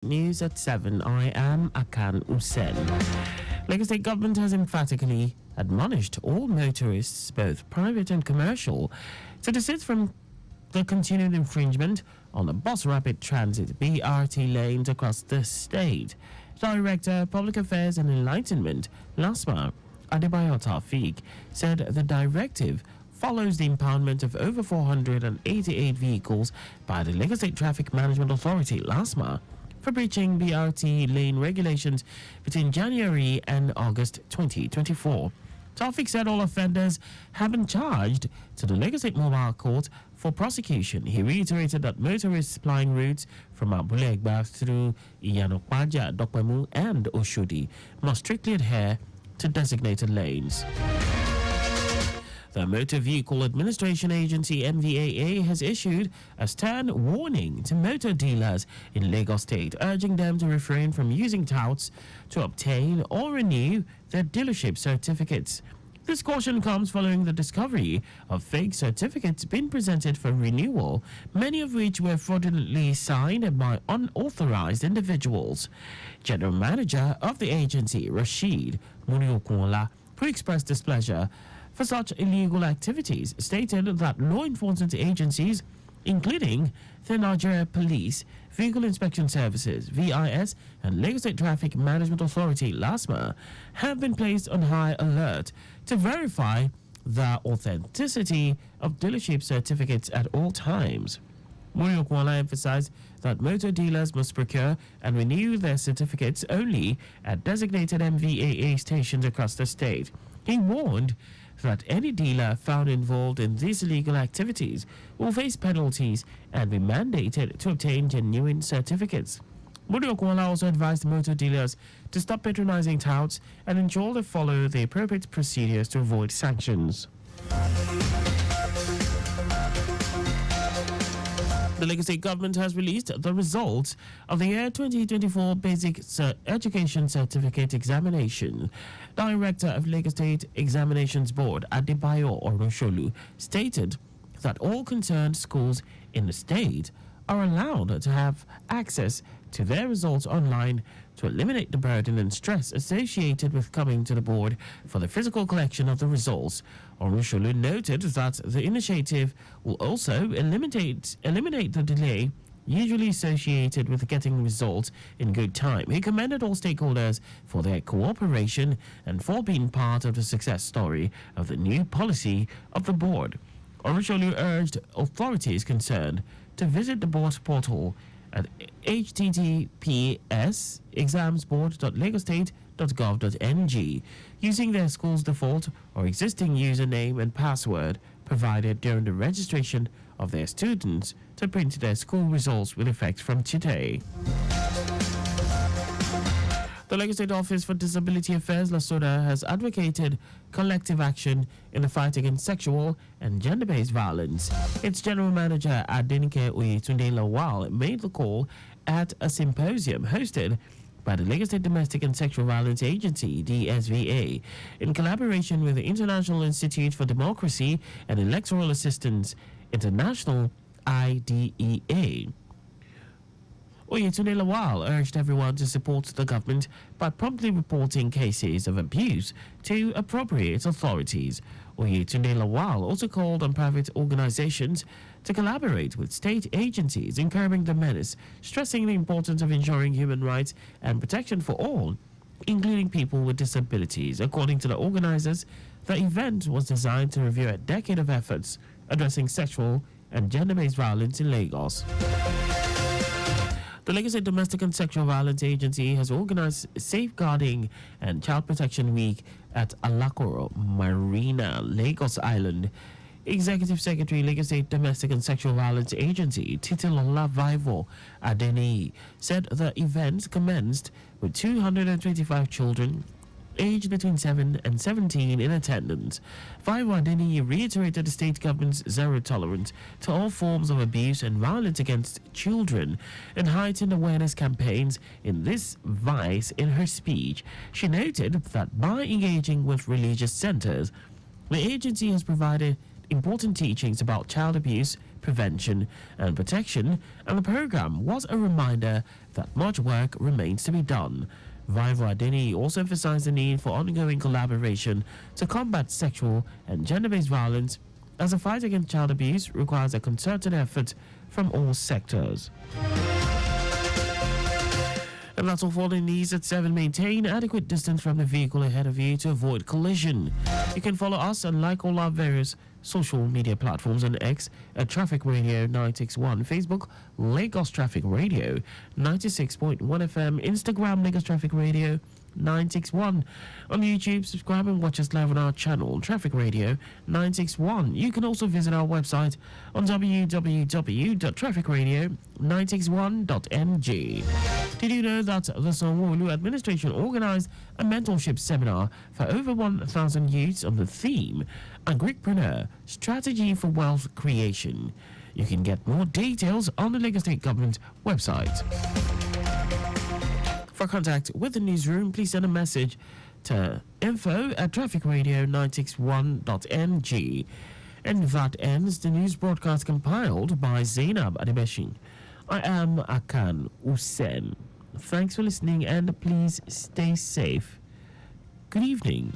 News at 7. I am Akan Usen. Lagos State government has emphatically admonished all motorists, both private and commercial, to desist from the continued infringement on the bus rapid transit BRT lanes across the state. Director, Public Affairs and Enlightenment, LASMA, Adebayo Taufik, said the directive follows the impoundment of over 488 vehicles by the Lagos State Traffic Management Authority, LASMA, for breaching BRT lane regulations between January and August 2024. Taufik said all offenders have been charged to the Lagos State Mobile Court for prosecution. He reiterated that motorists plying routes from Abule Egba through Iyanokpaja, Dokpemu, and Oshodi must strictly adhere to designated lanes. The Motor Vehicle Administration Agency (MVAA) has issued a stern warning to motor dealers in Lagos State, urging them to refrain from using touts to obtain or renew their dealership certificates. This caution comes following the discovery of fake certificates being presented for renewal, many of which were fraudulently signed by unauthorized individuals. General Manager of the agency, Rashid Muriokunla, who expressed displeasure for such illegal activities, stated that law enforcement agencies, including the Nigeria Police, Vehicle Inspection Services, VIS, and Lagos State Traffic Management Authority, LASMA, have been placed on high alert to verify the authenticity of dealership certificates at all times. Muriokwala emphasized that motor dealers must procure and renew their certificates only at designated MVAA stations across the state. He warned that any dealer found involved in these illegal activities will face penalties and be mandated to obtain genuine certificates. Muriokwala also advised motor dealers to stop patronizing touts and ensure they follow the appropriate procedures to avoid sanctions. The Lagos State government has released the results of the year 2024 Basic Education Certificate Examination. Director of Lagos State Examinations Board, Adebayo Orosholu, stated that all concerned schools in the state are allowed to have access to their results online to eliminate the burden and stress associated with coming to the board for the physical collection of the results. Orosholu noted that the initiative will also eliminate the delay usually associated with getting results in good time. He commended all stakeholders for their cooperation and for being part of the success story of the new policy of the board. Orosholu urged authorities concerned to visit the board portal at https://examsboard.lagostate.gov.ng using their school's default or existing username and password provided during the registration of their students to print their school results with effect from today. The Lagos State Office for Disability Affairs, LASODA, has advocated collective action in the fight against sexual and gender-based violence. Its General Manager, Adenike Oyetunde Lawal, made the call at a symposium hosted by the Lagos State Domestic and Sexual Violence Agency, DSVA, in collaboration with the International Institute for Democracy and Electoral Assistance International, IDEA. Oyetunde Lawal urged everyone to support the government by promptly reporting cases of abuse to appropriate authorities. Oyetunde Lawal also called on private organizations to collaborate with state agencies in curbing the menace, stressing the importance of ensuring human rights and protection for all, including people with disabilities. According to the organizers, the event was designed to review a decade of efforts addressing sexual and gender-based violence in Lagos. The Lagos State Domestic and Sexual Violence Agency has organized Safeguarding and Child Protection Week at Alakoro Marina, Lagos Island. Executive Secretary, Lagos State Domestic and Sexual Violence Agency, Titilola Vivo Adeni, said the event commenced with 225 children aged between 7 and 17 in attendance. Vivo Adeni reiterated the state government's zero tolerance to all forms of abuse and violence against children and heightened awareness campaigns in this vice in her speech. She noted that by engaging with religious centers, the agency has provided important teachings about child abuse prevention and protection, and the program was a reminder that much work remains to be done. Viva Adeni also emphasized the need for ongoing collaboration to combat sexual and gender-based violence, as the fight against child abuse requires a concerted effort from all sectors. And that's all for the news at 7. Maintain adequate distance from the vehicle ahead of you to avoid collision. You can follow us and like all our various social media platforms on X at Traffic Radio 961, Facebook Lagos Traffic Radio 96.1 FM, Instagram Lagos Traffic Radio 961. On YouTube, subscribe and watch us live on our channel, Traffic Radio 961. You can also visit our website on www.trafficradio961.mg. Did you know that the Sanwo-Olu administration organized a mentorship seminar for over 1,000 youths on the theme Agripreneur Strategy for Wealth Creation? You can get more details on the Lagos State Government website. For contact with the newsroom, please send a message to info@trafficradio961.mg. And that ends the news broadcast compiled by Zainab Adebeshin. I am Akan Usen. Thanks for listening and please stay safe. Good evening.